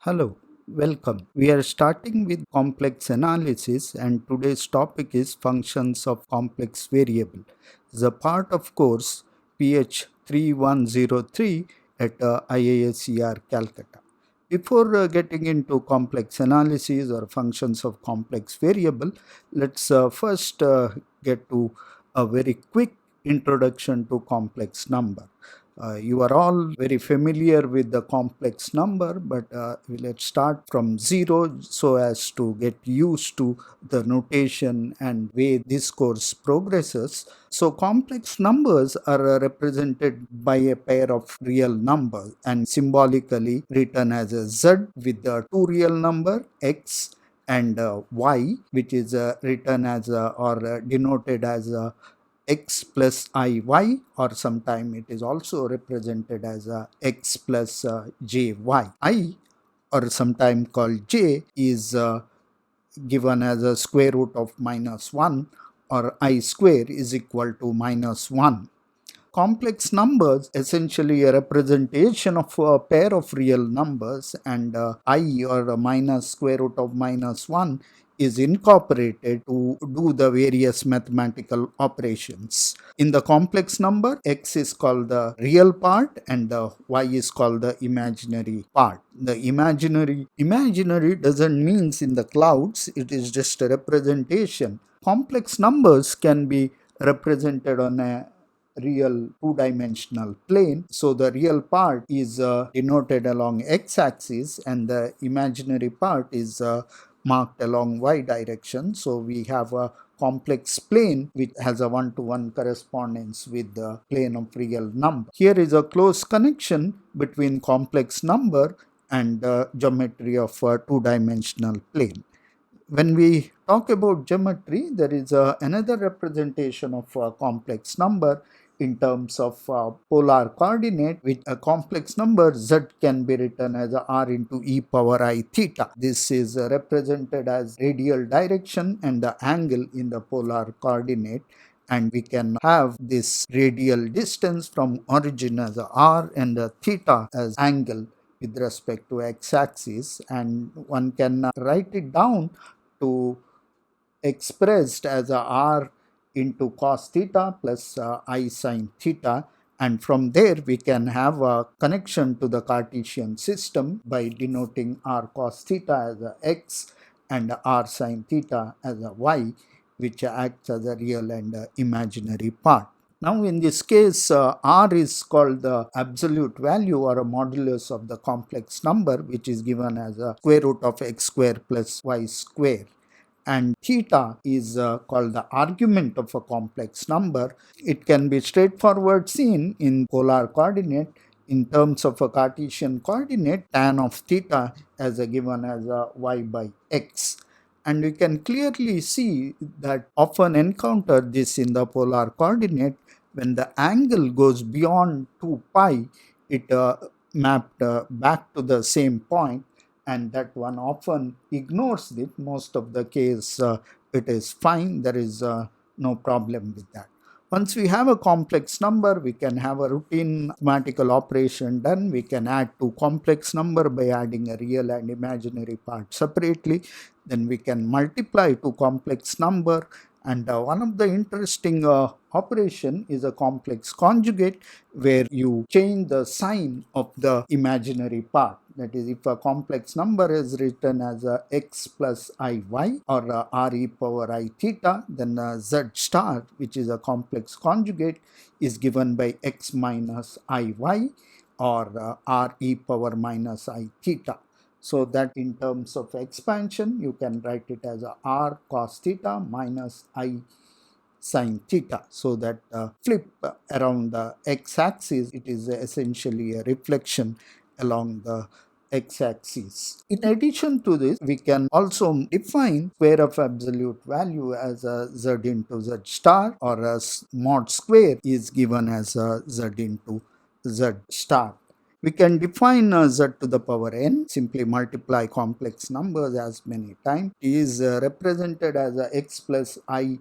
Hello, welcome. We are starting with complex analysis and today's topic is functions of complex variable. The part of course PH3103 at IISER Calcutta. Before getting into complex analysis or functions of complex variable, let's first get to a very quick introduction to complex number. You are all very familiar with the complex number, but let's start from zero so as to get used to the notation and way this course progresses. So, complex numbers are represented by a pair of real numbers and symbolically written as a z with the two real number x and y, which is written as or denoted as x plus iy, or sometime it is also represented as x plus jy. I, or sometime called j, is given as a square root of minus 1, or I square is equal to minus 1. Complex numbers essentially a representation of a pair of real numbers, and I, or a minus square root of minus 1, is incorporated to do the various mathematical operations. In the complex number, x is called the real part and the y is called the imaginary part. The imaginary doesn't means in the clouds, it is just a representation. Complex numbers can be represented on a real two-dimensional plane. So the real part is denoted along x-axis and the imaginary part is marked along y direction. So we have a complex plane which has a one-to-one correspondence with the plane of real number. Here is a close connection between complex number and geometry of a two-dimensional plane. When we talk about geometry, there is another representation of a complex number in terms of polar coordinate. With a complex number, z can be written as r into e power I theta. This is represented as radial direction and the angle in the polar coordinate, and we can have this radial distance from origin as r and theta as angle with respect to x-axis, and one can write it down to expressed as a r into cos theta plus I sin theta, and from there we can have a connection to the Cartesian system by denoting r cos theta as a x and r sin theta as a y, which acts as a real and imaginary part. Now in this case, r is called the absolute value or a modulus of the complex number, which is given as a square root of x square plus y square. And theta is called the argument of a complex number. It can be straightforward seen in polar coordinate in terms of a Cartesian coordinate, tan of theta as a given as a y by x. And we can clearly see that often encounter this in the polar coordinate. When the angle goes beyond 2 pi, it mapped back to the same point, and that one often ignores it. Most of the case it is fine, there is no problem with that. Once we have a complex number, we can have a routine mathematical operation done. We can add two complex number by adding a real and imaginary part separately. Then we can multiply two complex number, and one of the interesting operation is a complex conjugate, where you change the sign of the imaginary part. That is, if a complex number is written as x plus iy or r e power I theta, then z star, which is a complex conjugate, is given by x minus iy or r e power minus I theta. So that in terms of expansion, you can write it as r cos theta minus I sin theta. So that flip around the x-axis, it is essentially a reflection along the x-axis. In addition to this, we can also define square of absolute value as a z into z star, or as mod square is given as a z into z star. We can define z to the power n, simply multiply complex numbers as many times. It is represented as x plus I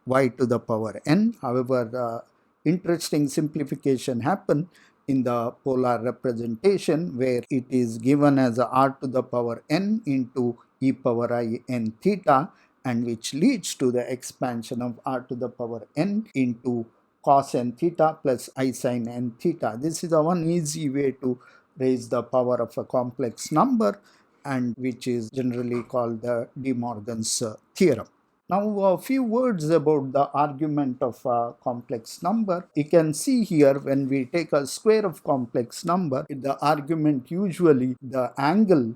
y to the power n. However, interesting simplification happen in the polar representation, where it is given as r to the power n into e power I n theta, and which leads to the expansion of r to the power n into cos n theta plus I sin n theta. This is the one easy way to raise the power of a complex number, and which is generally called the De Morgan's theorem. Now, a few words about the argument of a complex number. You can see here, when we take a square of complex number, the argument usually the angle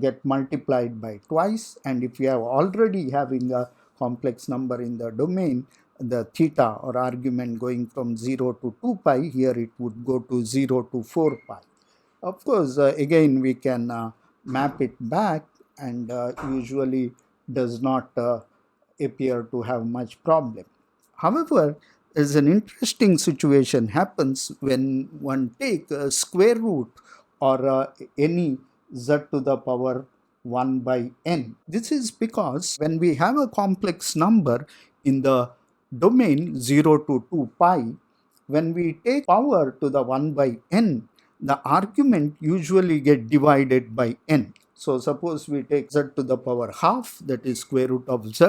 get multiplied by twice, and if you have already having a complex number in the domain, the theta or argument going from 0 to 2 pi, here it would go to 0 to 4 pi. Of course, again we can map it back, and usually does not appear to have much problem. However, there's an interesting situation happens when one take a square root or any z to the power 1 by n. This is because when we have a complex number in the domain 0 to 2 pi, when we take power to the 1 by n, the argument usually get divided by n. So suppose we take z to the power half, that is square root of z,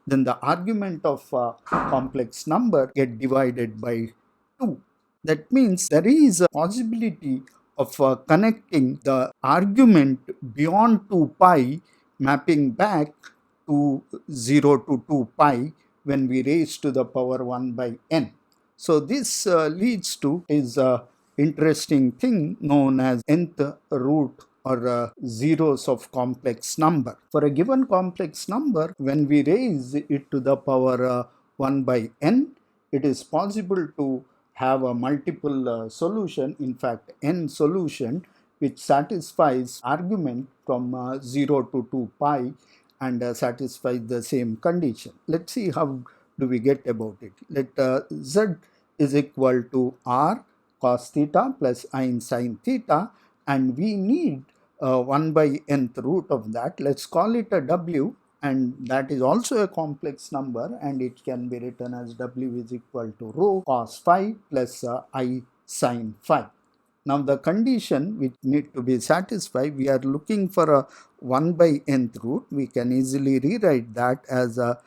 then the argument of a complex number get divided by 2. That means there is a possibility of connecting the argument beyond 2 pi, mapping back to 0 to 2 pi when we raise to the power 1 by n. So this leads to is a interesting thing known as nth root or zeros of complex number. For a given complex number, when we raise it to the power 1 by n, it is possible to have a multiple solution, in fact n solution, which satisfies argument from 0 to 2 pi and satisfies the same condition. Let's see how do we get about it. Let z is equal to r cos theta plus I sin theta, and we need 1 by nth root of that. Let's call it a w, and that is also a complex number, and it can be written as w is equal to rho cos phi plus I sin phi. Now the condition which need to be satisfied, we are looking for a 1 by nth root. We can easily rewrite that as a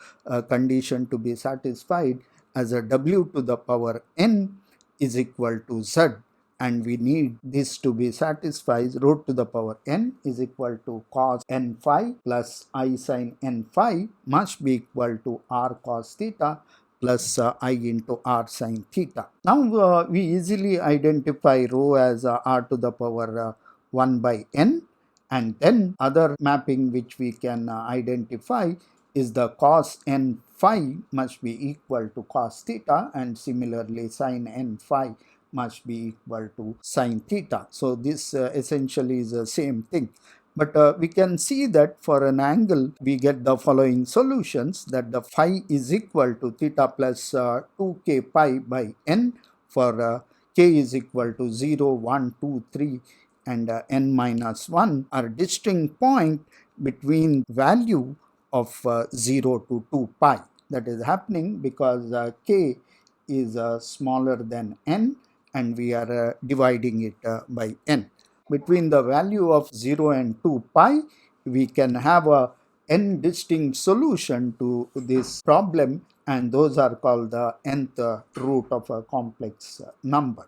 condition to be satisfied as a w to the power n is equal to z, and we need this to be satisfied. Root to the power n is equal to cos n phi plus I sin n phi must be equal to r cos theta plus I into r sin theta. Now we easily identify rho as r to the power 1 by n, and then other mapping which we can identify is the cos n phi must be equal to cos theta, and similarly sin n phi must be equal to sin theta. So this essentially is the same thing. But we can see that for an angle, we get the following solutions, that the phi is equal to theta plus 2k pi by n for k is equal to 0, 1, 2, 3 and n minus 1 are distinct point between value of 0 to 2 pi. That is happening because k is smaller than n, and we are dividing it by n. Between the value of 0 and 2 pi, we can have a n distinct solution to this problem, and those are called the nth root of a complex number.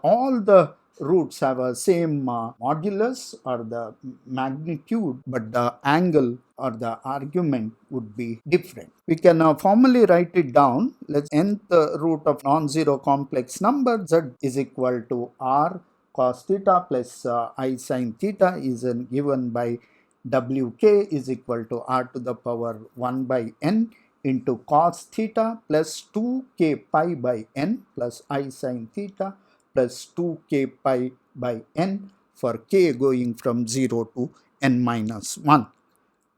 All the roots have a same modulus or the magnitude, but the angle or the argument would be different. We can formally write it down. Let's nth root of non-zero complex number z is equal to r cos theta plus I sin theta is given by wk is equal to r to the power 1 by n into cos theta plus 2k pi by n plus I sin theta plus 2k pi by n for k going from 0 to n minus 1.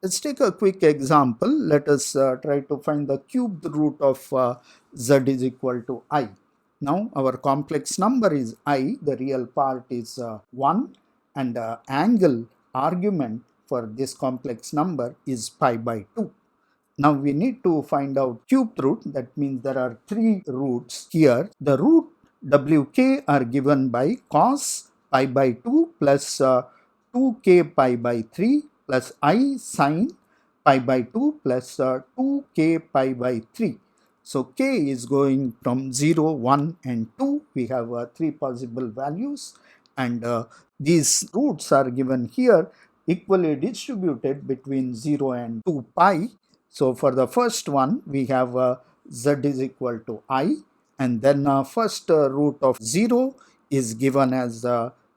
Let's take a quick example. Let us try to find the cubed root of z is equal to I. Now our complex number is I, the real part is 1, and the angle argument for this complex number is pi by 2. Now we need to find out cubed root. That means there are 3 roots here. The root Wk are given by cos pi by 2 plus 2k pi by 3 plus I sin pi by 2 plus 2k pi by 3. So k is going from 0, 1 and 2. We have 3 possible values, and these roots are given here equally distributed between 0 and 2 pi. So for the first one, we have z is equal to I, and then first root of 0 is given as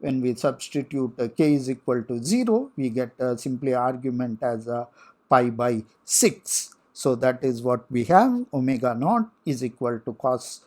when we substitute k is equal to 0, we get simply argument as pi by 6. So that is what we have. Omega naught is equal to cos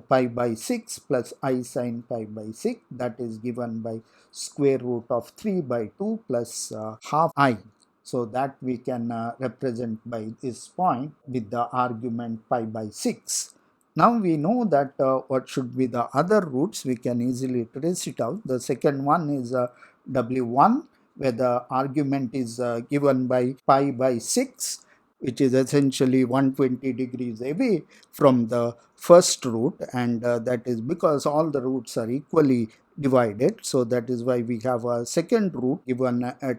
pi by 6 plus I sin pi by 6. That is given by square root of 3 by 2 plus half I. So that we can represent by this point with the argument pi by 6. Now we know that what should be the other roots. We can easily trace it out. The second one is W1, where the argument is given by pi by 6, which is essentially 120 degrees away from the first root, and that is because all the roots are equally divided. So that is why we have a second root given at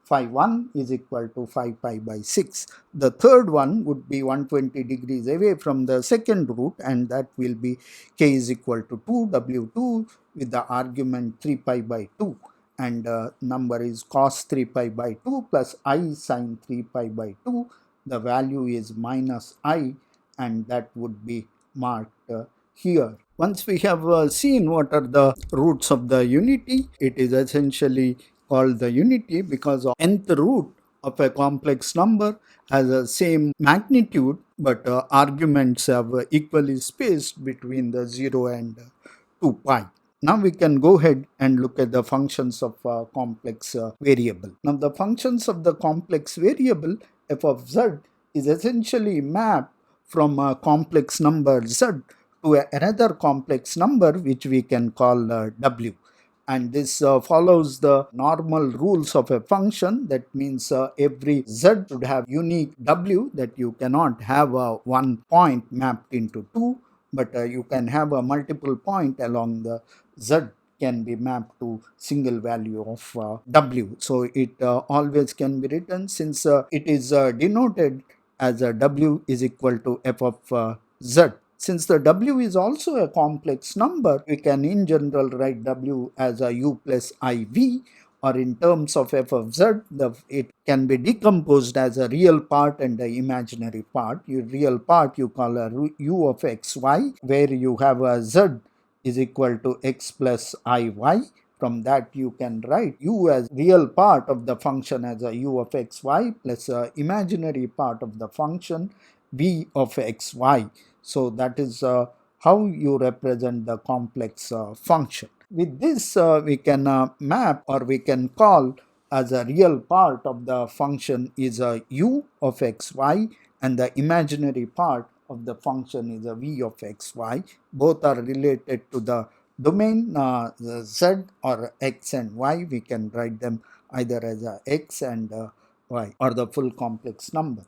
phi 1 is equal to 5 pi by 6. The third one would be 120 degrees away from the second root, and that will be k is equal to 2 W2 with the argument 3 pi by 2, and number is cos 3 pi by 2 plus I sin 3 pi by 2. The value is minus I, and that would be marked here. Once we have seen what are the roots of the unity, it is essentially called the unity because of nth root of a complex number has the same magnitude, but arguments have equally spaced between the 0 and 2 pi. Now we can go ahead and look at the functions of complex variable. Now the functions of the complex variable f of z is essentially mapped from a complex number z to another complex number which we can call w, and this follows the normal rules of a function. That means every z should have unique w, that you cannot have one point mapped into two, but you can have a multiple point along the z can be mapped to single value of w. So it always can be written, since it is denoted as a w is equal to f of z. Since the w is also a complex number, we can in general write w as a u plus iv, or in terms of f of z, it can be decomposed as a real part and the imaginary part. Your real part you call a u of xy, where you have a z is equal to x plus iy. From that you can write u as real part of the function as a u of xy plus imaginary part of the function v of xy. So that is how you represent the complex function. With this we can map, or we can call as a real part of the function is a u of xy, and the imaginary part of the function is a v of xy. Both are related to the domain the z or x and y. We can write them either as a x and y, or the full complex number.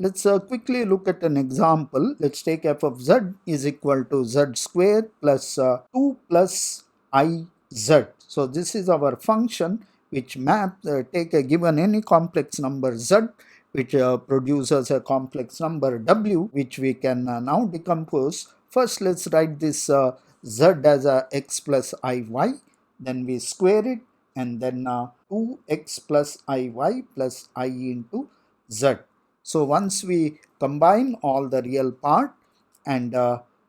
Let's quickly look at an example. Let's take f of z is equal to z square plus 2 plus I z. So this is our function which maps take a given any complex number z, which produces a complex number w, which we can now decompose. First let's write this z as a x plus iy, then we square it, and then 2x plus iy plus I into z. So once we combine all the real part and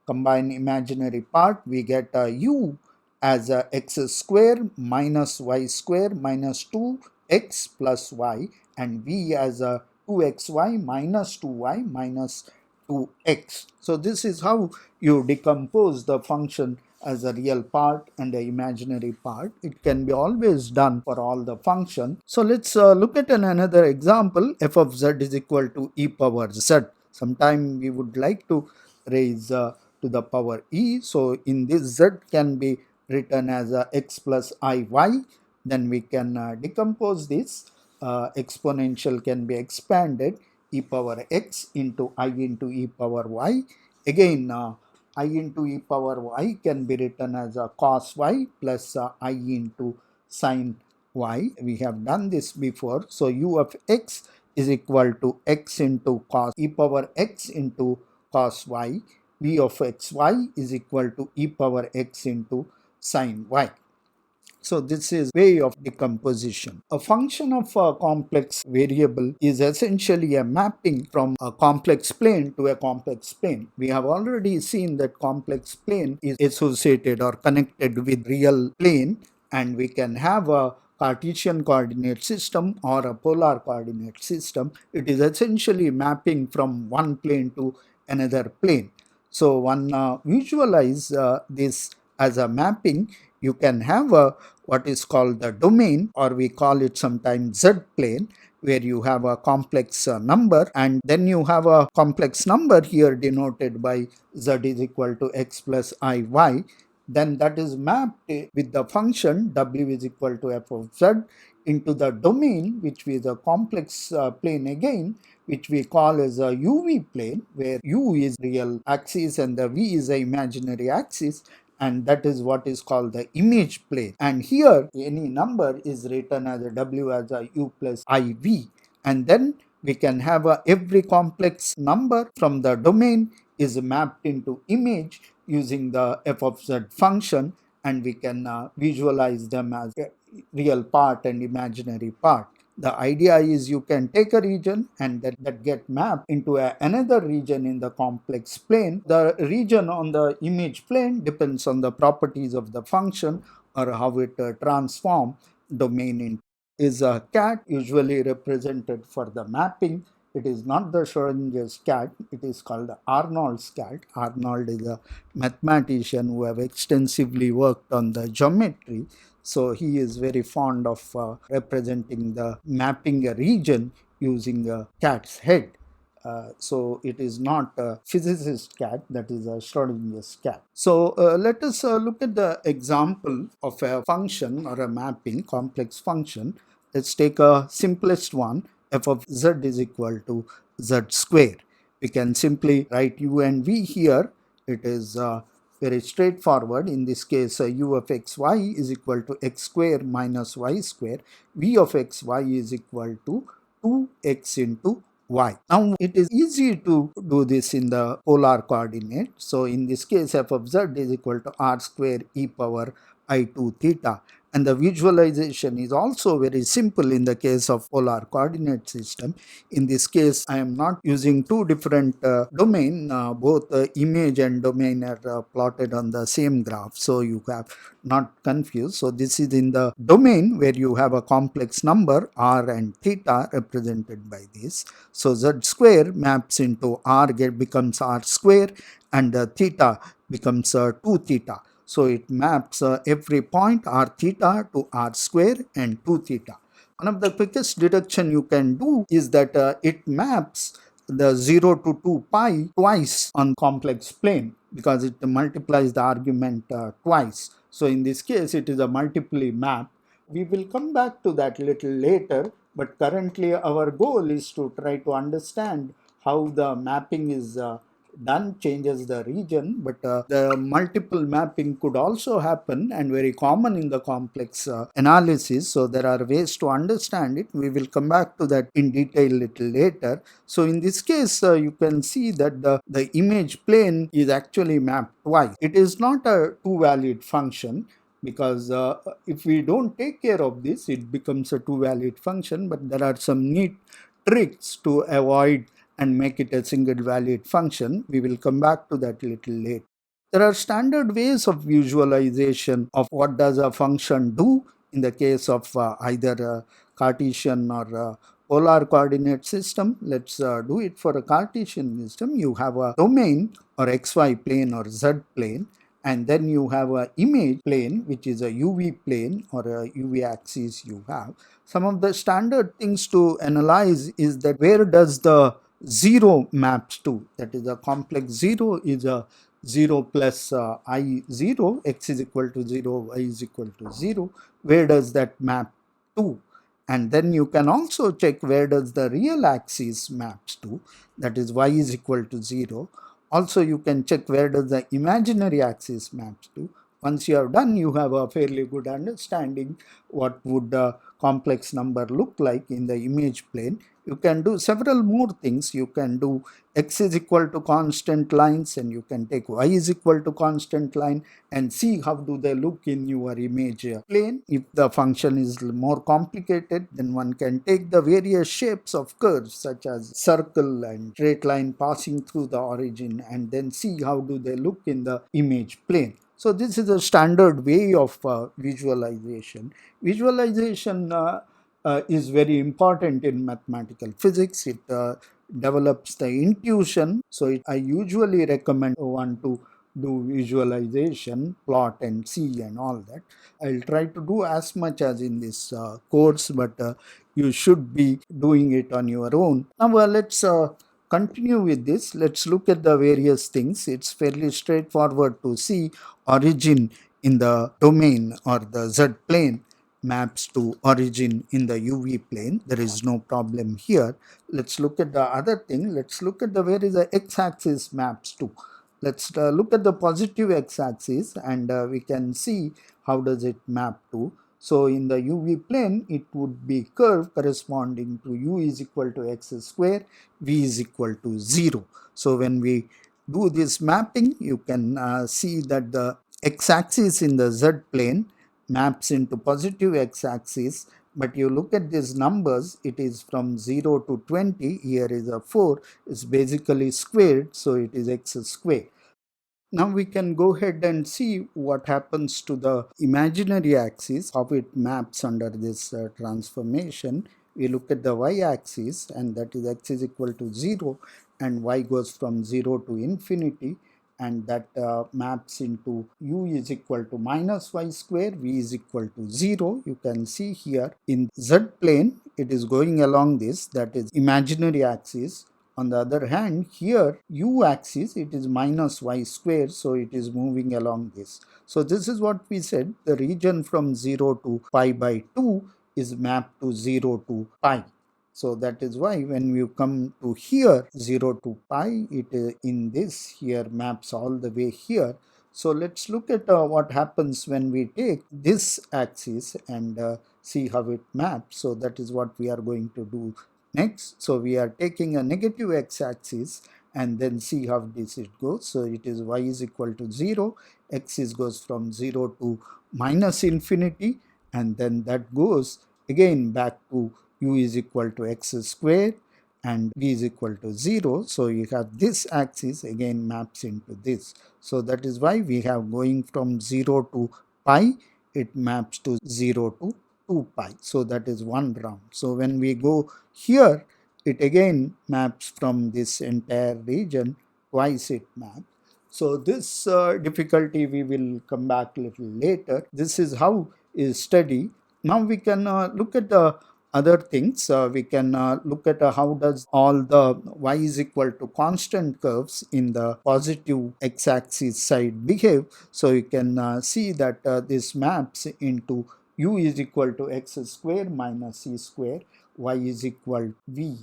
combine imaginary part, we get u as x square minus y square minus 2x plus y, and v as 2xy minus 2y minus 2x. So this is how you decompose the function as a real part and the imaginary part. It can be always done for all the function. So let's look at another example. F of z is equal to e power z. Sometime we would like to raise to the power e. So in this z can be written as x plus iy. Then we can decompose this. Exponential can be expanded, e power x into I into e power y. Again I into e power y can be written as a cos y plus I into sin y. We have done this before. So u of x is equal to x into cos e power x into cos y. V of xy is equal to e power x into sin y. So this is way of decomposition. A function of a complex variable is essentially a mapping from a complex plane to a complex plane. We have already seen that complex plane is associated or connected with real plane, and we can have a Cartesian coordinate system or a polar coordinate system. It is essentially mapping from one plane to another plane. So one visualize this as a mapping. You can have a what is called the domain, or we call it sometimes z plane, where you have a complex number, and then you have a complex number here denoted by z is equal to x plus I y. Then that is mapped with the function w is equal to f of z into the domain, which is a complex plane again, which we call as a uv plane, where u is real axis and the v is the imaginary axis, and that is what is called the image plane. And here any number is written as a w as a u plus iv, and then we can have every complex number from the domain is mapped into image using the f of z function, and we can visualize them as a real part and imaginary part. The idea is you can take a region and that get mapped into another region in the complex plane. The region on the image plane depends on the properties of the function or how it transforms domain into. Is a cat usually represented for the mapping. It is not the Schrodinger's cat, it is called Arnold's cat. Arnold is a mathematician who have extensively worked on the geometry. So he is very fond of representing the mapping a region using a cat's head. So it is not a physicist cat, that is a Schrodinger's cat. So let us look at the example of a function or a mapping, complex function. Let's take a simplest one. F of z is equal to z square. We can simply write u and v here. It is very straightforward. In this case, u of xy is equal to x square minus y square. V of xy is equal to 2x into y. Now it is easy to do this in the polar coordinate. So in this case, f of z is equal to r square e power I2 theta. And the visualization is also very simple in the case of polar coordinate system. In this case, I am not using two different domain. Both image and domain are plotted on the same graph, so you have not confused. So this is in the domain where you have a complex number r and theta represented by this. So z square maps into r becomes r square, and theta becomes 2 theta. So it maps every point r theta to r square and 2 theta. One of the quickest deduction you can do is that it maps the 0 to 2 pi twice on complex plane, because it multiplies the argument twice. So in this case, it is a multiply map. We will come back to that little later, but currently our goal is to try to understand how the mapping is done, changes the region, but the multiple mapping could also happen and very common in the complex analysis. So there are ways to understand it. We will come back to that in detail little later. So in this case, you can see that the image plane is actually mapped twice. It is not a two-valued function, because if we don't take care of this, it becomes a two-valued function, but there are some neat tricks to avoid and make it a single valued function. We will come back to that little later. There are standard ways of visualization of what does a function do in the case of either a Cartesian or a polar coordinate system. Let's do it for a Cartesian system. You have a domain or xy plane or z plane, and then you have a image plane, which is a uv plane or a uv axis you have. Some of the standard things to analyze is that where does the 0 maps to, that is a complex 0 is a 0 plus I 0, x is equal to 0, y is equal to 0. Where does that map to? And then you can also check where does the real axis maps to, that is y is equal to 0. Also, you can check where does the imaginary axis maps to. Once you have done, you have a fairly good understanding what would a complex number look like in the image plane. You can do several more things. You can do x is equal to constant lines, and you can take y is equal to constant line and see how do they look in your image plane. If the function is more complicated, then one can take the various shapes of curves such as circle and straight line passing through the origin and then see how do they look in the image plane. So this is a standard way of visualization. Visualization is very important in mathematical physics. It develops the intuition. So I usually recommend one to do visualization, plot and see and all that. I'll try to do as much as in this course, but you should be doing it on your own. Now let's continue with this. Let's look at the various things. It's fairly straightforward to see origin in the domain or the z plane maps to origin in the UV plane. There is no problem here. Let's look at the other thing. Let's look at the where is the x-axis maps to. Let's look at the positive x-axis and we can see how does it map to. So in the UV plane, it would be curve corresponding to u is equal to x square, v is equal to 0. So when we do this mapping, you can see that the x-axis in the z plane maps into positive x-axis, but you look at these numbers, it is from 0 to 20. Here is a 4, it's basically squared, so it is x squared. Now we can go ahead and see what happens to the imaginary axis, how it maps under this transformation. We look at the y-axis, and that is x is equal to 0 and y goes from 0 to infinity, and that maps into u is equal to minus y square, v is equal to 0. You can see here in z plane it is going along this, that is imaginary axis. On the other hand, here u axis it is minus y square, so it is moving along this. So this is what we said, the region from 0 to pi by 2 is mapped to 0 to pi. So that is why when you come to here 0 to pi, it in this here maps all the way here. So let's look at what happens when we take this axis and see how it maps. So that is what we are going to do next. So we are taking a negative x-axis and then see how this it goes. So it is y is equal to 0, x is goes from 0 to minus infinity, and then that goes again back to u is equal to x square and v is equal to 0. So you have this axis again maps into this. So that is why we have going from 0 to pi, it maps to 0 to 2 pi. So that is one round. So when we go here, it again maps from this entire region, twice it maps. So this difficulty we will come back a little later. This is how is study. Now we can look at the other things. We can look at how does all the y is equal to constant curves in the positive x-axis side behave. So you can see that this maps into u is equal to x square minus c square, y is equal v,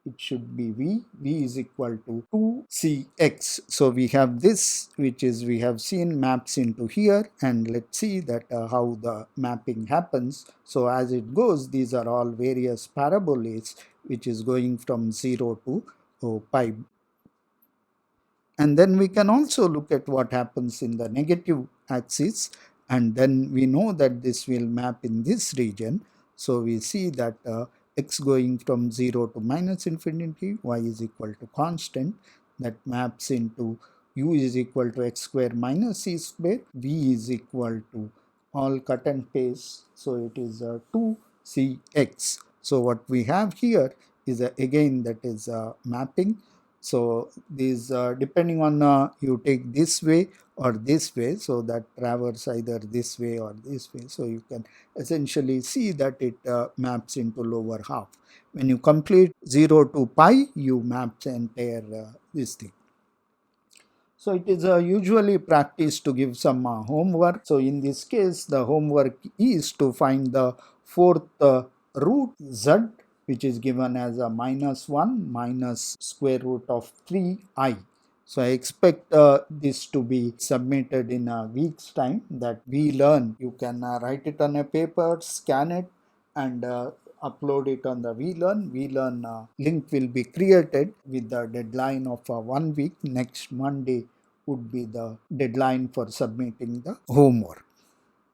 it should be v is equal to 2cx. So we have this, which is we have seen maps into here, and let's see that how the mapping happens. So as it goes, these are all various parabolas which is going from 0 to pi. And then we can also look at what happens in the negative axis, and then we know that this will map in this region. So we see that x going from 0 to minus infinity, y is equal to constant, that maps into u is equal to x square minus c square, v is equal to all cut and paste, so it is 2cx. So what we have here is again that is mapping. So these depending on you take this way or this way, so that traverse either this way or this way. So you can essentially see that it maps into lower half. When you complete 0 to pi, you map the entire this thing. So it is usually practiced to give some homework. So in this case, the homework is to find the fourth root z, which is given as a minus 1 minus square root of 3i. So I expect this to be submitted in a week's time. That we learn, you can write it on a paper, scan it, and upload it on the VLearn. VLearn link will be created with the deadline of 1 week. Next Monday would be the deadline for submitting the homework.